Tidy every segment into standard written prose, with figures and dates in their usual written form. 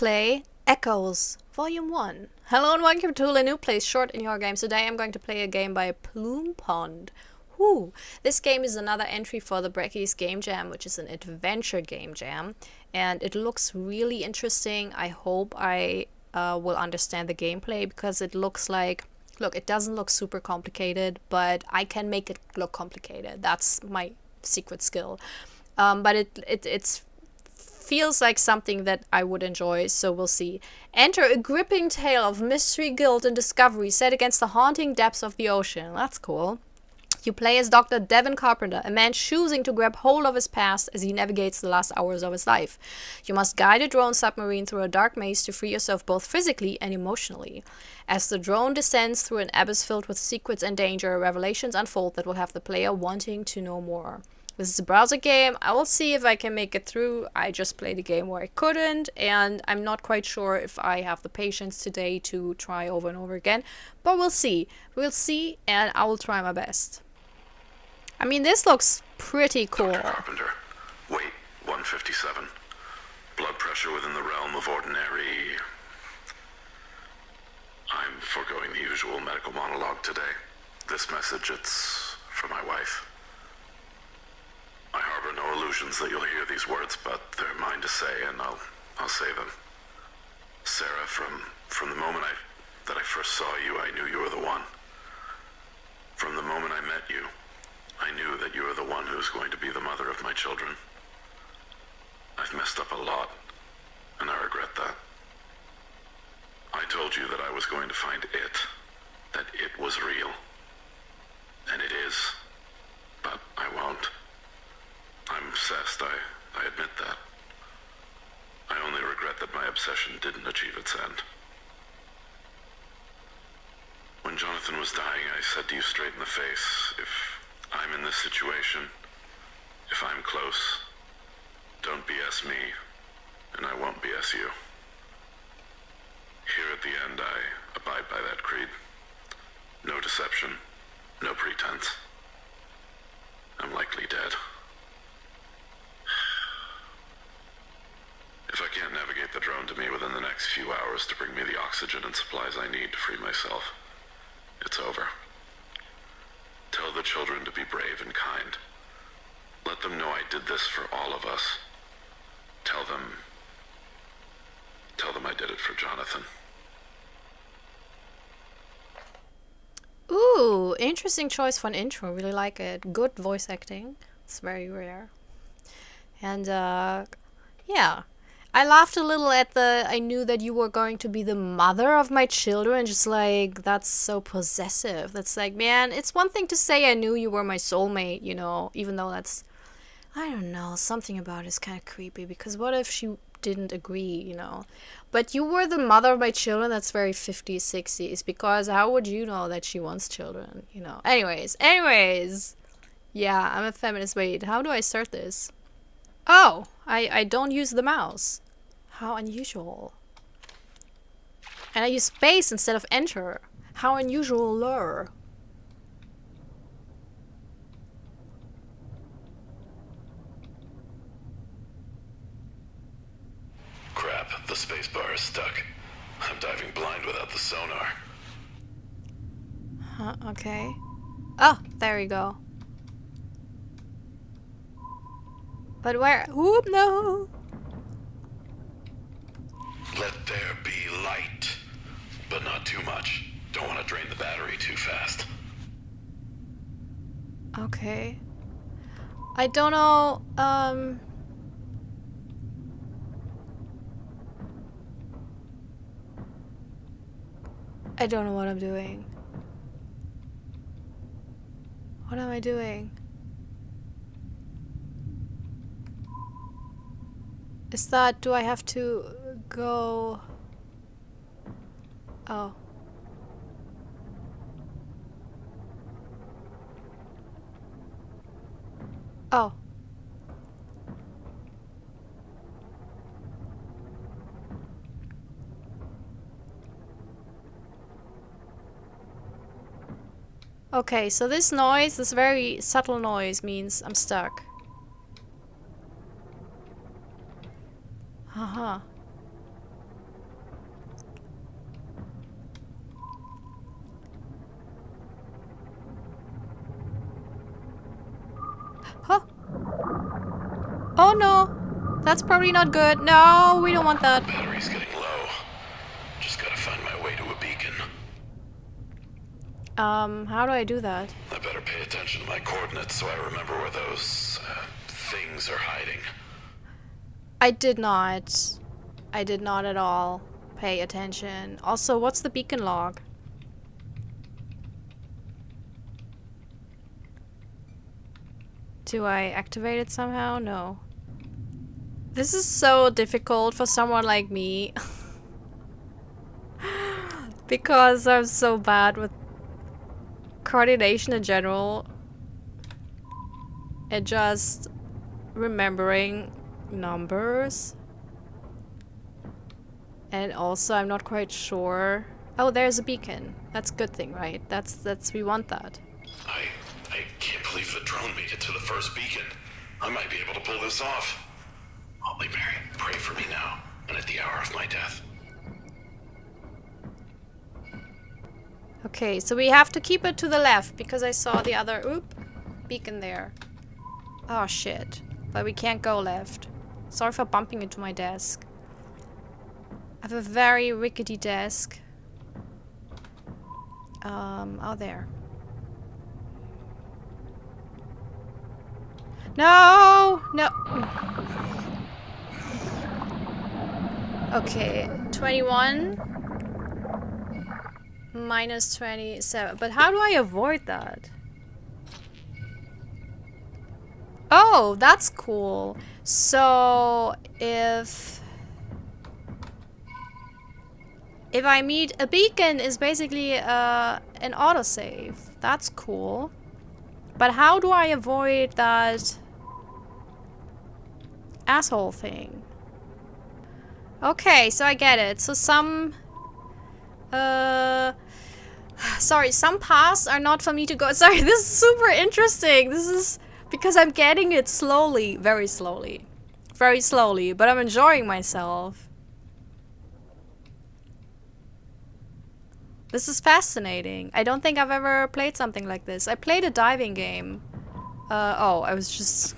play Echoes, Volume 1. Hello and welcome to a new place short in your games. Today I'm going to play a game by Plume Pond. Whew. This game is another entry for the Brecky's Game Jam, which is an adventure game jam. And it looks really interesting. I hope I will understand the gameplay because it looks like... Look, it doesn't look super complicated, but I can make it look complicated. That's my secret skill. But it feels like something that I would enjoy, so we'll see. Enter a gripping tale of mystery, guilt, and discovery set against the haunting depths of the ocean. That's cool. You play as Dr. Devin Carpenter, a man choosing to grab hold of his past as he navigates the last hours of his life. You must guide a drone submarine through a dark maze to free yourself both physically and emotionally. As the drone descends through an abyss filled with secrets and danger, revelations unfold that will have the player wanting to know more. This is a browser game. I will see if I can make it through. I just played a game where I couldn't, and I'm not quite sure if I have the patience today to try over and over again. But we'll see. We'll see, and I will try my best. I mean, this looks pretty cool. Dr. Carpenter, weight 157. Blood pressure within the realm of ordinary. I'm foregoing the usual medical monologue today. This message, it's for my wife. I harbor no illusions that you'll hear these words, but they're mine to say, and I'll say them. Sarah, from the moment that I first saw you, I knew you were the one. From the moment I met you, I knew that you were the one who's going to be the mother of my children. I've messed up a lot, and I regret that. I told you that I was going to find it, that it was real. And it is, but I won't. I'm obsessed, I admit that. I only regret that my obsession didn't achieve its end. When Jonathan was dying, I said to you straight in the face, if I'm in this situation, if I'm close, don't BS me, and I won't BS you. Here at the end, I abide by that creed. No deception, no pretense. I'm likely dead. If I can't navigate the drone to me within the next few hours to bring me the oxygen and supplies I need to free myself, it's over. Tell the children to be brave and kind. Let them know I did this for all of us. Tell them I did it for Jonathan. Ooh, interesting choice for an intro. Really like it. Good voice acting. It's very rare. And, yeah. I laughed a little at I knew that you were going to be the mother of my children. Just like, that's so possessive. That's like, man, it's one thing to say I knew you were my soulmate, you know, even though that's, I don't know, something about it is kind of creepy. Because what if she didn't agree, you know? But you were the mother of my children. That's very 50s, 60s. Because how would you know that she wants children, you know? Anyways. Yeah, I'm a feminist. Wait, how do I start this? Oh, I don't use the mouse. How unusual. And I use space instead of enter. How unusual lure. Crap, the space bar is stuck. I'm diving blind without the sonar. Huh, okay. Oh, there we go. But where? Whoop, no! Let there be light, but not too much. Don't want to drain the battery too fast. Okay. I don't know, I don't know what I'm doing. What am I doing? Is that, do I have to go? Oh. Oh. Okay, so this noise, this very subtle noise means I'm stuck. Haha. Oh no! That's probably not good. No, we don't want that. Battery's getting low. Just gotta find my way to a beacon. How do I do that? I better pay attention to my coordinates so I remember where those things are hiding. I did not. I did not at all pay attention. Also, what's the beacon log? Do I activate it somehow? No. This is so difficult for someone like me. Because I'm so bad with coordination in general. And just remembering numbers. And also I'm not quite sure. Oh, there's a beacon. That's a good thing, right? That's we want that. I can't believe the drone made it to the first beacon. I might be able to pull this off. Holy Mary, pray for me now, and at the hour of my death. Okay, so we have to keep it to the left because I saw the other beacon there. Oh shit. But we can't go left. Sorry for bumping into my desk. I have a very rickety desk. Oh there. No! No! Okay, 21 minus 27. But how do I avoid that? Oh, that's cool. So, if I meet a beacon is basically an autosave. That's cool. But how do I avoid that asshole thing? Okay, so I get it. So some sorry, some paths are not for me to go. Sorry, this is super interesting. This is because I'm getting it slowly, very slowly. Very slowly, but I'm enjoying myself. This is fascinating. I don't think I've ever played something like this. I played a diving game. Oh, I was just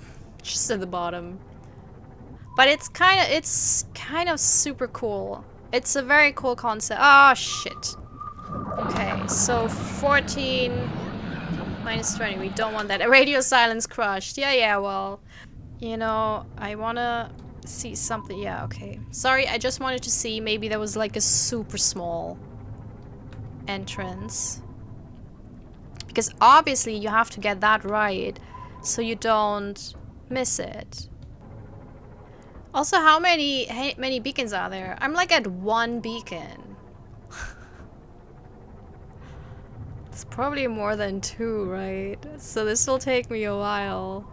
at the bottom. But it's kind of super cool. It's a very cool concept. Oh, shit. Okay, so 14 minus 20. We don't want that. A radio silence crushed. Yeah, well. You know, I wanna see something. Yeah, okay. Sorry, I just wanted to see. Maybe there was like a super small entrance. Because obviously you have to get that right so you don't miss it. Also, how many beacons are there? I'm like at 1 beacon. It's probably more than 2, right? So this will take me a while.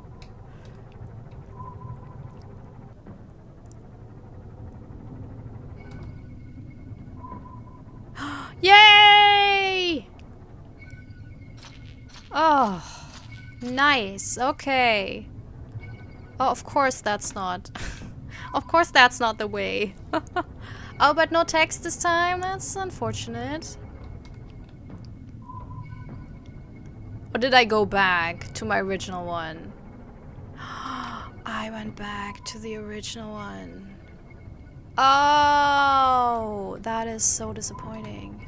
Yay! Oh, nice. Okay. Oh, of course that's not. Of course that's not the way. Oh, but no text this time? That's unfortunate. Or did I go back to my original one? I went back to the original one. Oh, that is so disappointing.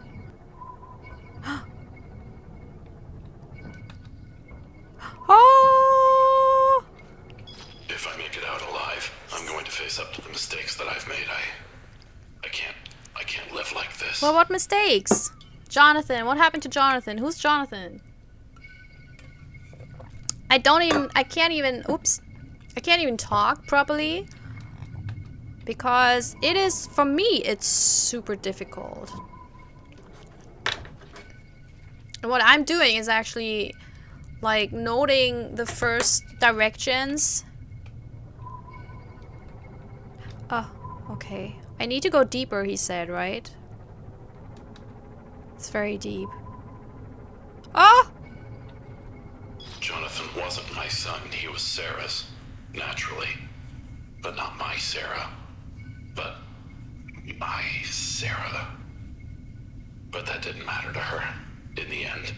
Oh! If I make it out alive, I'm going to face up to the mistakes that I've made. I can't live like this. Well, what mistakes? Jonathan, what happened to Jonathan? Who's Jonathan? I can't even talk properly. Because it is, for me, it's super difficult. And what I'm doing is actually, like, noting the first directions. Oh, okay. I need to go deeper, he said, right? It's very deep. Oh! Jonathan wasn't my son, he was Sarah's. Naturally. But not my Sarah. But my Sarah. But that didn't matter to her in the end.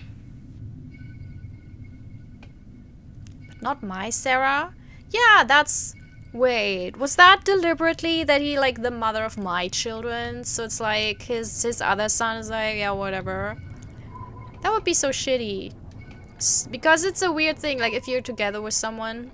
Not my Sarah? Yeah, that's Wait, was that deliberately that he like the mother of my children? So it's like his other son is like, yeah, whatever. That would be so shitty. Because it's a weird thing, like if you're together with someone,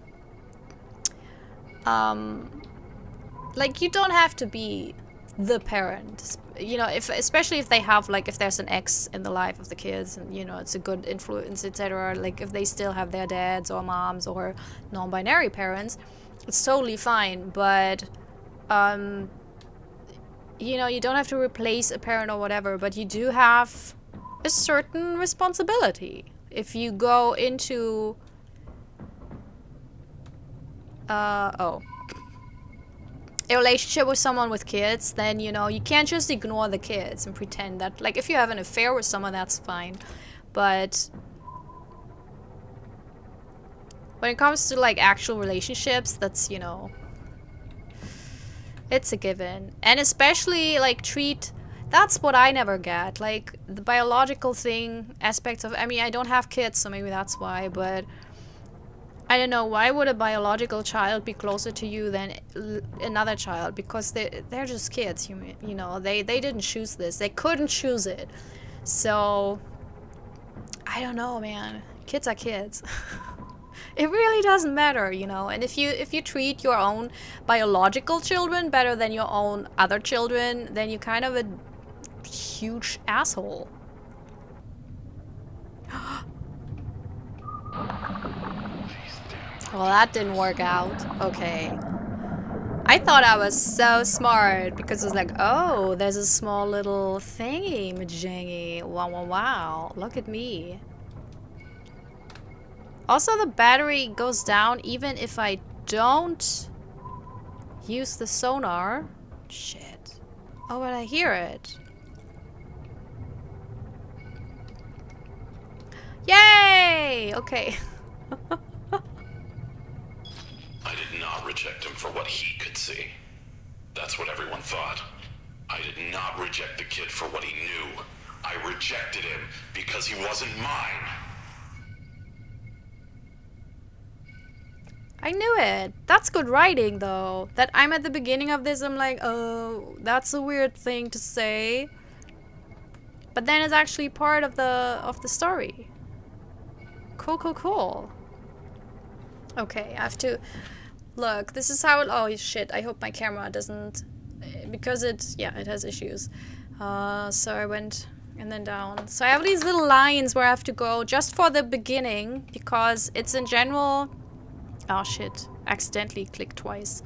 like you don't have to be the parent. You know, if especially if they have like if there's an ex in the life of the kids and you know it's a good influence, etc. Like if they still have their dads or moms or non-binary parents, it's totally fine. But you know, you don't have to replace a parent or whatever, but you do have a certain responsibility. If you go into a relationship with someone with kids, then you know you can't just ignore the kids and pretend that, like, if you have an affair with someone, that's fine, but when it comes to like actual relationships, that's, you know, it's a given. And especially like that's what I never get, like the biological thing aspects of, I mean, I don't have kids, so maybe that's why, but I don't know, why would a biological child be closer to you than another child? Because they're just kids, you know, they didn't choose this. They couldn't choose it. So, I don't know, man. Kids are kids. It really doesn't matter, you know. And if you treat your own biological children better than your own other children, then you're kind of a huge asshole. Well, that didn't work out. Okay. I thought I was so smart because it was like, oh, there's a small little thingy majingy. Wow, wow, wow. Look at me. Also, the battery goes down even if I don't use the sonar. Shit. Oh, but I hear it. Yay! Okay. I did not reject him for what he could see. That's what everyone thought. I did not reject the kid for what he knew. I rejected him because he wasn't mine. I knew it. That's good writing, though. That I'm at the beginning of this, I'm like, oh, that's a weird thing to say. But then it's actually part of the story. Cool, cool, cool. Okay, I have to... Look, this is how it... Oh, shit, I hope my camera doesn't... Because it... Yeah, it has issues. So I went and then down. So I have these little lines where I have to go just for the beginning. Because it's in general... Oh, shit. Accidentally clicked twice.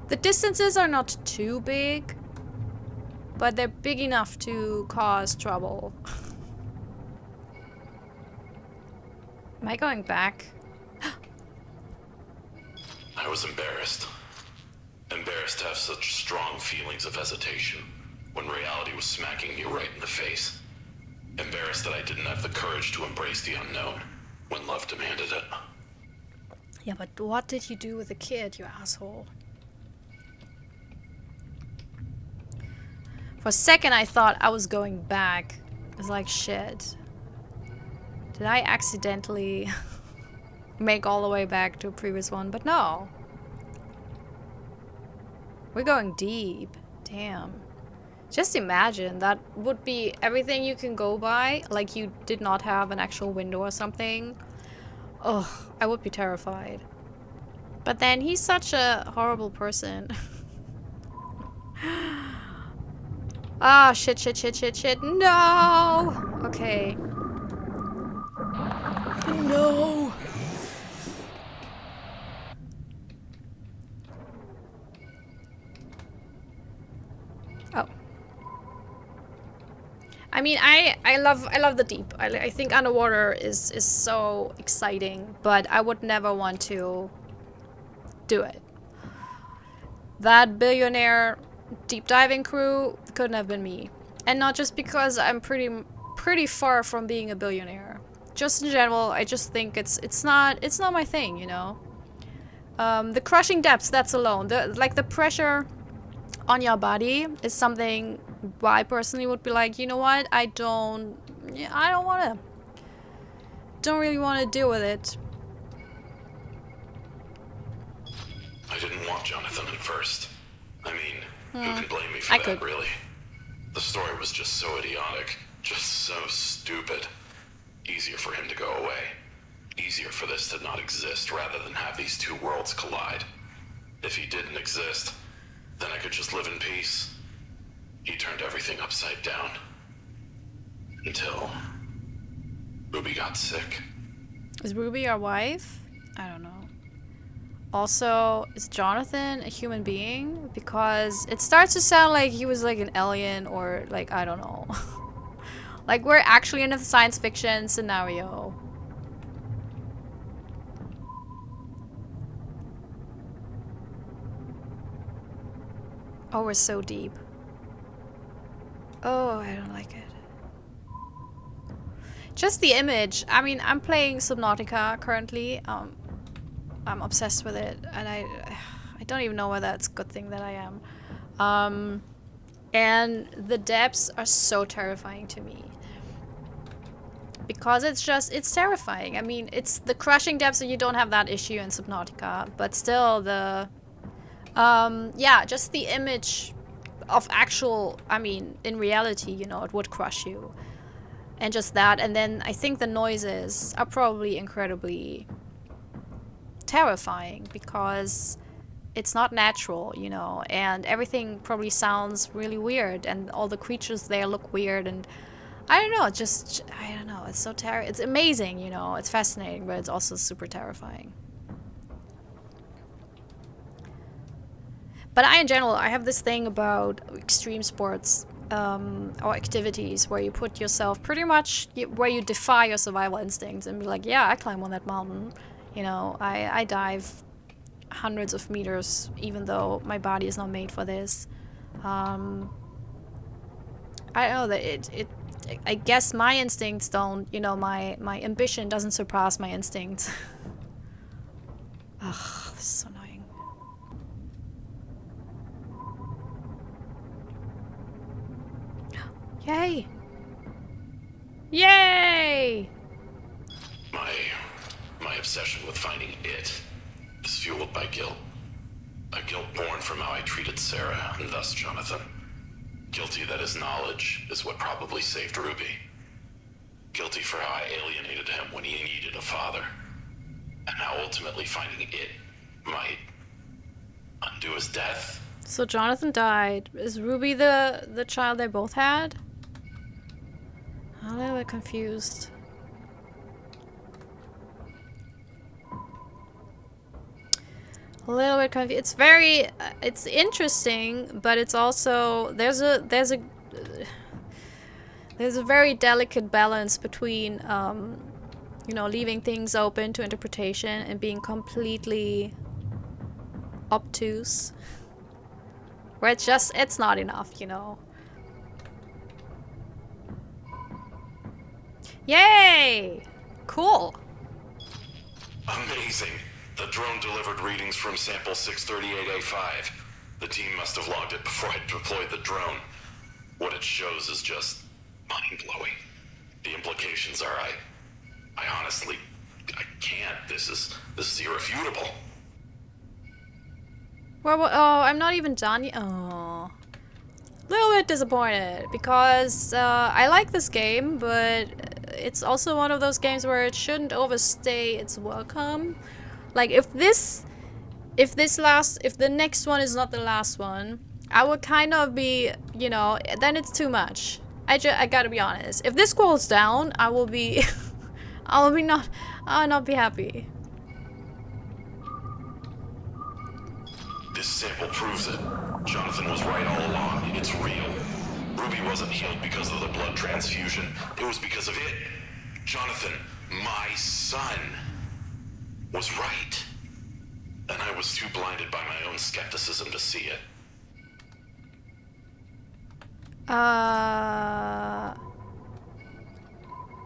The distances are not too big. But they're big enough to cause trouble. Am I going back? I was embarrassed. Embarrassed to have such strong feelings of hesitation when reality was smacking me right in the face. Embarrassed that I didn't have the courage to embrace the unknown when love demanded it. Yeah, but what did you do with the kid, you asshole? For a second I thought I was going back. I was like, shit. Did I accidentally make all the way back to a previous one? But no. We're going deep. Damn. Just imagine, that would be everything you can go by. Like you did not have an actual window or something. Oh, I would be terrified. But then he's such a horrible person. Ah, shit, shit, shit, shit, shit. No! Okay. No! Oh. I mean, I love the deep. I think underwater is so exciting, but I would never want to do it. That billionaire deep diving crew couldn't have been me. And not just because I'm pretty far from being a billionaire. Just in general, I just think it's not my thing, you know. The crushing depths, that's alone. The pressure on your body is something I personally would be like, you know what? I don't really want to deal with it. I didn't want Jonathan at first. I mean, who can blame me for I that, could. really? The story was just so idiotic, just so stupid. Easier for him to go away. Easier for this to not exist rather than have these two worlds collide. If he didn't exist, then I could just live in peace. He turned everything upside down. Until Ruby got sick. Is Ruby our wife? I don't know. Also, is Jonathan a human being? Because it starts to sound like he was like an alien or like, I don't know. Like we're actually in a science fiction scenario. Oh, we're so deep. Oh, I don't like it. Just the image. I mean, I'm playing Subnautica currently. I'm obsessed with it, and I don't even know whether it's a good thing that I am. And the depths are so terrifying to me. Because it's terrifying. I mean, it's the crushing depths, and you don't have that issue in Subnautica, but still yeah, just the image of actual, I mean, in reality, you know, it would crush you. And just that, and then I think the noises are probably incredibly terrifying because it's not natural, you know, and everything probably sounds really weird, and all the creatures there look weird, and I don't know, I don't know, it's so it's amazing, you know, it's fascinating, but it's also super terrifying. But in general, I have this thing about extreme sports or activities where you put yourself pretty much, where you defy your survival instincts and be like, yeah, I climb on that mountain. You know, I dive hundreds of meters, even though my body is not made for this. I don't know that I guess my instincts don't, you know, my ambition doesn't surpass my instincts. Ugh, this is so annoying. Yay! Yay! My obsession with finding it is fueled by guilt. A guilt born from how I treated Sarah, and thus Jonathan. Guilty that his knowledge is what probably saved Ruby. Guilty for how I alienated him when he needed a father. And how ultimately finding it might undo his death. So Jonathan died. Is Ruby the child they both had? I'm a little bit confused. A little bit confused. It's very, it's interesting, but it's also there's a very delicate balance between you know, leaving things open to interpretation and being completely obtuse, where it's not enough, you know. Yay! Cool. Amazing. The drone delivered readings from sample 638A5. The team must have logged it before I deployed the drone. What it shows is just mind-blowing. The implications are I honestly, I can't. This is irrefutable. Well, oh, I'm not even done yet. Oh. Little bit disappointed because I like this game, but it's also one of those games where it shouldn't overstay its welcome. Like if the next one is not the last one, I would kind of be, you know, then it's too much. I gotta be honest. If this scrolls down, I will be, I'll not be happy. This sample proves it. Jonathan was right all along. It's real. Ruby wasn't healed because of the blood transfusion. It was because of it. Jonathan, my son, was right. And I was too blinded by my own skepticism to see it.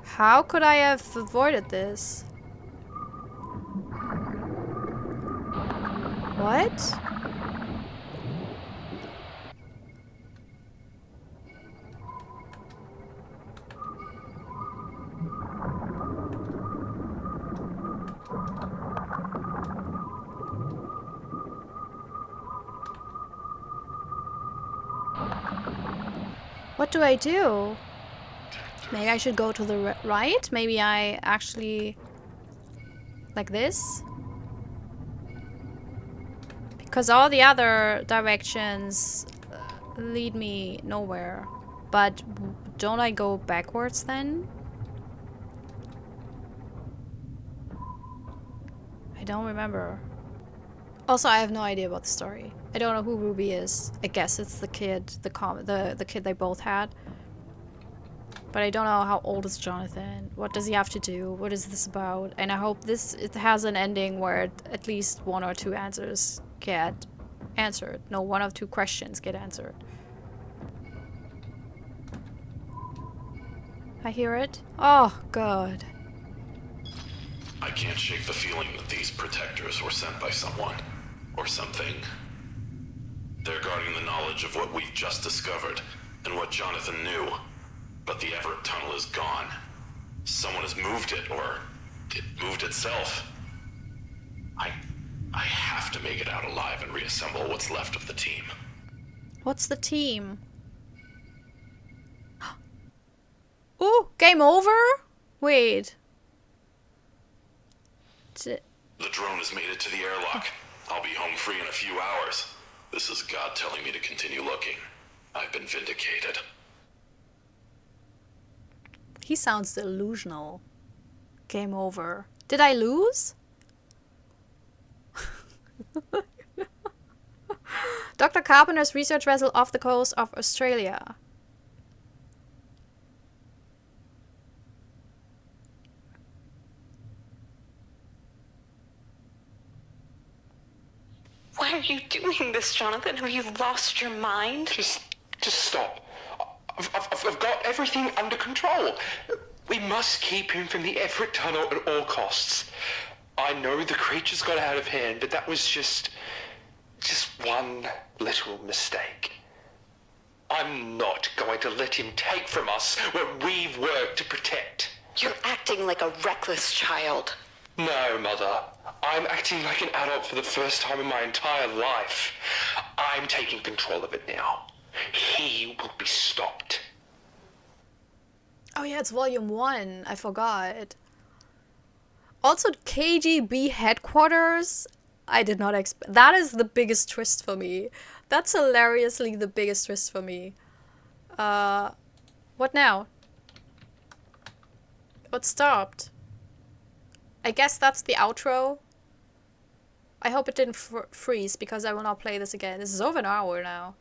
How could I have avoided this? What? What do I do? Maybe I should go to the right? Maybe I actually... like this? Because all the other directions lead me nowhere. But don't I go backwards then? I don't remember. Also, I have no idea about the story. I don't know who Ruby is. I guess it's the kid, the kid they both had. But I don't know how old is Jonathan. What does he have to do? What is this about? And I hope it has an ending where at least one or two answers get answered. No, one or two questions get answered. I hear it. Oh, God. I can't shake the feeling that these protectors were sent by someone. Or something. They're guarding the knowledge of what we've just discovered, and what Jonathan knew. But the Everett tunnel is gone. Someone has moved it, or it moved itself. I have to make it out alive and reassemble what's left of the team. What's the team? Ooh, game over? Wait. The drone has made it to the airlock. I'll be home free in a few hours. This is God telling me to continue looking. I've been vindicated. He sounds delusional. Game over. Did I lose? Dr. Carpenter's research vessel off the coast of Australia. Why are you doing this, Jonathan? Have you lost your mind? Just stop. I've got everything under control. We must keep him from the Everett tunnel at all costs. I know the creature's got out of hand, but that was just one little mistake. I'm not going to let him take from us what we've worked to protect. You're acting like a reckless child. No, Mother. I'm acting like an adult for the first time in my entire life. I'm taking control of it now. He will be stopped. Oh yeah, it's volume 1. I forgot. Also, KGB headquarters. I did not expect. That is the biggest twist for me. That's hilariously the biggest twist for me. What now? What stopped? I guess that's the outro. I hope it didn't freeze because I will not play this again. This is over an hour now.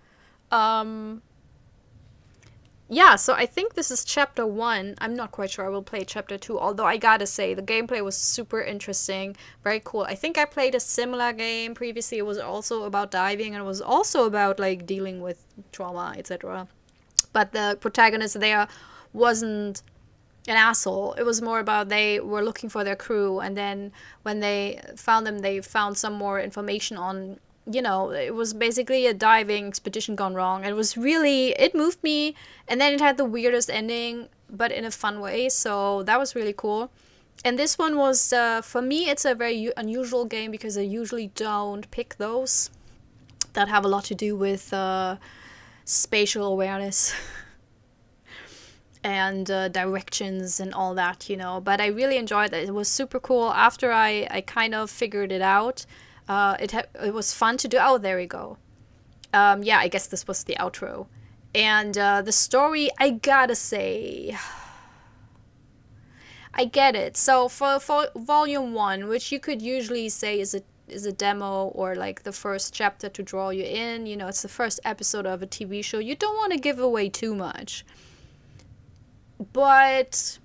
Yeah, so I think this is chapter 1. I'm not quite sure I will play chapter 2, although I gotta say, the gameplay was super interesting, very cool. I think I played a similar game previously. It was also about diving, and it was also about, like, dealing with trauma, etc. But the protagonist there wasn't an asshole. It was more about they were looking for their crew, and then when they found them, they found some more information on, you know, it was basically a diving expedition gone wrong. It was really, it moved me, and then it had the weirdest ending, but in a fun way, so that was really cool. And this one was, for me, it's a very unusual game because I usually don't pick those that have a lot to do with spatial awareness and directions and all that, you know. But I really enjoyed it. It was super cool. After I kind of figured it out, it was fun to do. Oh, there we go. Yeah, I guess this was the outro. And the story, I gotta say, I get it. So for volume 1, which you could usually say is a demo or like the first chapter to draw you in, you know, it's the first episode of a TV show. You don't want to give away too much. But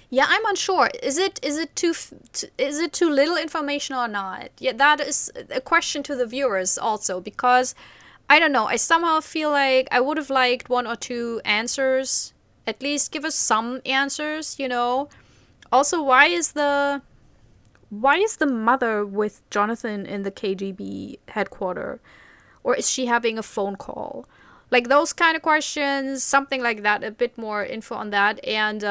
yeah, I'm unsure. Is it too little information or not? Yeah, that is a question to the viewers also, because I don't know. I somehow feel like I would have liked 1 or 2 answers. At least give us some answers, you know. Also, why is the mother with Jonathan in the KGB headquarters? Or is she having a phone call? Like those kind of questions, something like that, a bit more info on that. And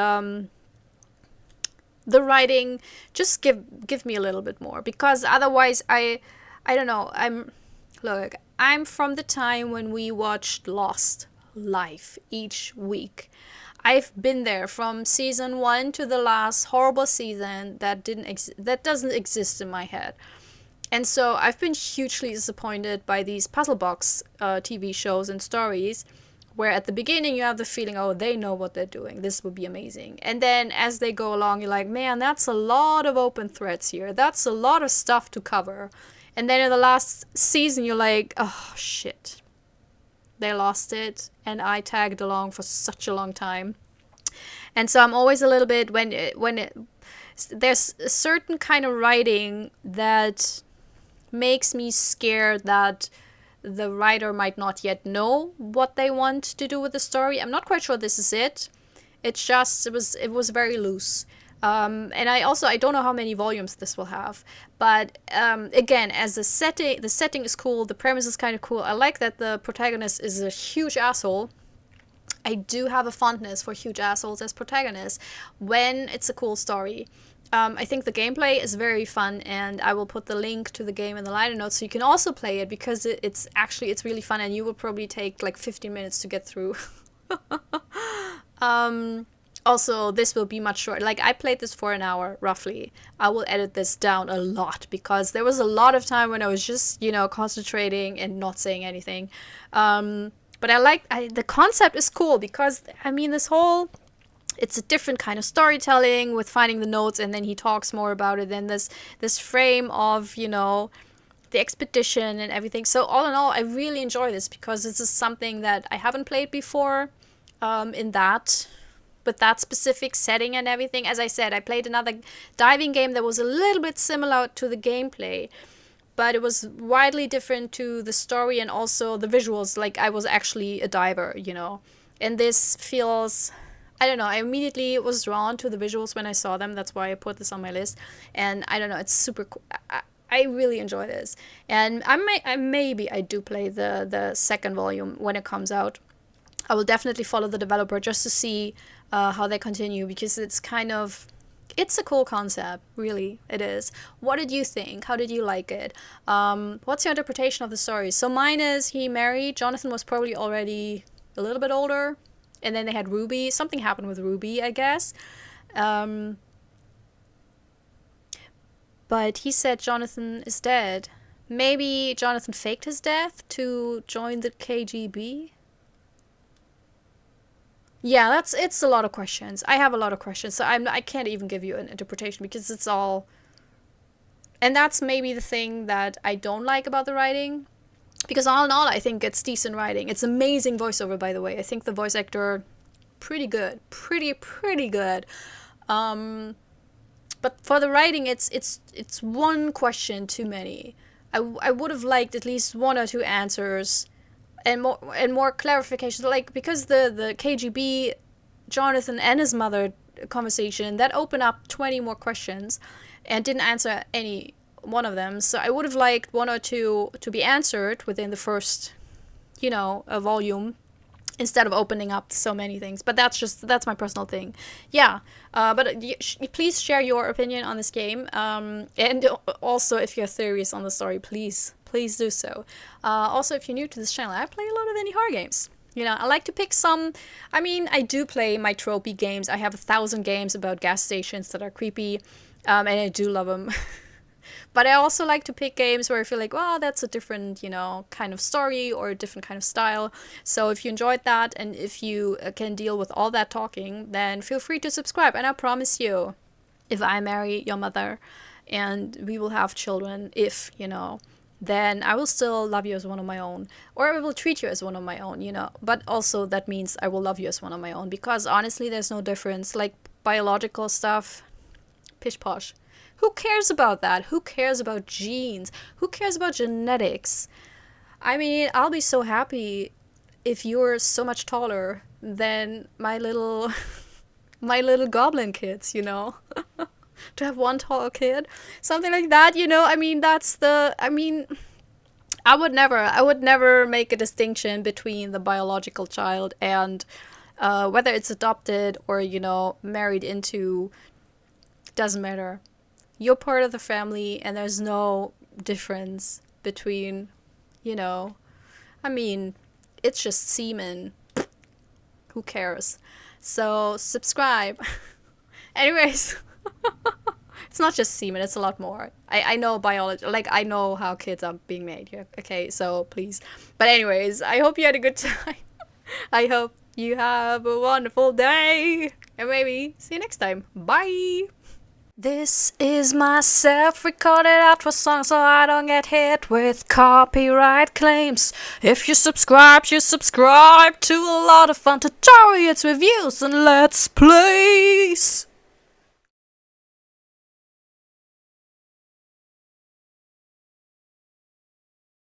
the writing, just give me a little bit more, because otherwise I don't know. I'm from the time when we watched Lost life each week. I've been there from season 1 to the last horrible season that doesn't exist in my head. And so I've been hugely disappointed by these puzzle box TV shows and stories, where at the beginning you have the feeling, oh, they know what they're doing, this will be amazing. And then as they go along, you're like, man, that's a lot of open threads here. That's a lot of stuff to cover. And then in the last season, you're like, oh, shit. They lost it, and I tagged along for such a long time. And so I'm always a little bit, there's a certain kind of writing that makes me scared that the writer might not yet know what they want to do with the story. I'm not quite sure this is it. It's just, it was very loose. And I don't know how many volumes this will have. But again, as the setting is cool, the premise is kind of cool. I like that the protagonist is a huge asshole. I do have a fondness for huge assholes as protagonists when it's a cool story. I think the gameplay is very fun, and I will put the link to the game in the liner notes so you can also play it, because it's really fun, and you will probably take like 15 minutes to get through. Also, this will be much shorter. Like, I played this for an hour, roughly. I will edit this down a lot, because there was a lot of time when I was just, concentrating and not saying anything. But the concept is cool, because, it's a different kind of storytelling with finding the notes, and then he talks more about it. Then this frame of, the expedition and everything. So all in all, I really enjoy this, because this is something that I haven't played before with that specific setting and everything. As I said, I played another diving game that was a little bit similar to the gameplay, but it was widely different to the story and also the visuals. Like, I was actually a diver, And this feels, I don't know, I immediately was drawn to the visuals when I saw them. That's why I put this on my list. And I don't know, it's super cool. I really enjoy this. And maybe I do play the second volume when it comes out. I will definitely follow the developer just to see how they continue, because it's a cool concept, really, it is. What did you think? How did you like it? What's your interpretation of the story? So mine is, he married, Jonathan was probably already a little bit older, and then they had Ruby. Something happened with Ruby, I guess. But he said Jonathan is dead. Maybe Jonathan faked his death to join the KGB? Yeah, it's a lot of questions. I have a lot of questions, so I can't even give you an interpretation, because it's all... And that's maybe the thing that I don't like about the writing. Because all in all, I think it's decent writing. It's amazing voiceover, by the way. I think the voice actor, pretty good. Pretty good. But for the writing, it's one question too many. I would have liked at least one or two answers and more clarifications. Like, because the KGB, Jonathan and his mother conversation, that opened up 20 more questions and didn't answer any one of them. So I would have liked one or two to be answered within the first, a volume, instead of opening up so many things. But that's my personal thing. Yeah. But please share your opinion on this game. And also, if you're theories on the story, please do so. Also, if you're new to this channel, I play a lot of indie horror games. I like to pick some. I do play my tropey games. I have 1,000 games about gas stations that are creepy, and I do love them. But I also like to pick games where I feel like, well, that's a different, kind of story or a different kind of style. So if you enjoyed that, and if you can deal with all that talking, then feel free to subscribe. And I promise you, if I marry your mother and we will have children, then I will still love you as one of my own. Or I will treat you as one of my own, But also that means I will love you as one of my own. Because honestly, there's no difference. Like, biological stuff, pish posh. Who cares about that? Who cares about genes? Who cares about genetics? I'll be so happy if you're so much taller than my little goblin kids, To have one tall kid, something like that, I would never make a distinction between the biological child and whether it's adopted or, married into, doesn't matter. You're part of the family, and there's no difference between, it's just semen. who cares? So subscribe. Anyways, it's not just semen, it's a lot more. I know biology, like I know how kids are being made here. Okay, so please. But anyways, I hope you had a good time. I hope you have a wonderful day. And maybe see you next time. Bye. This is my self-recorded outro song so I don't get hit with copyright claims. If you subscribe to a lot of fun tutorials, reviews, and let's plays.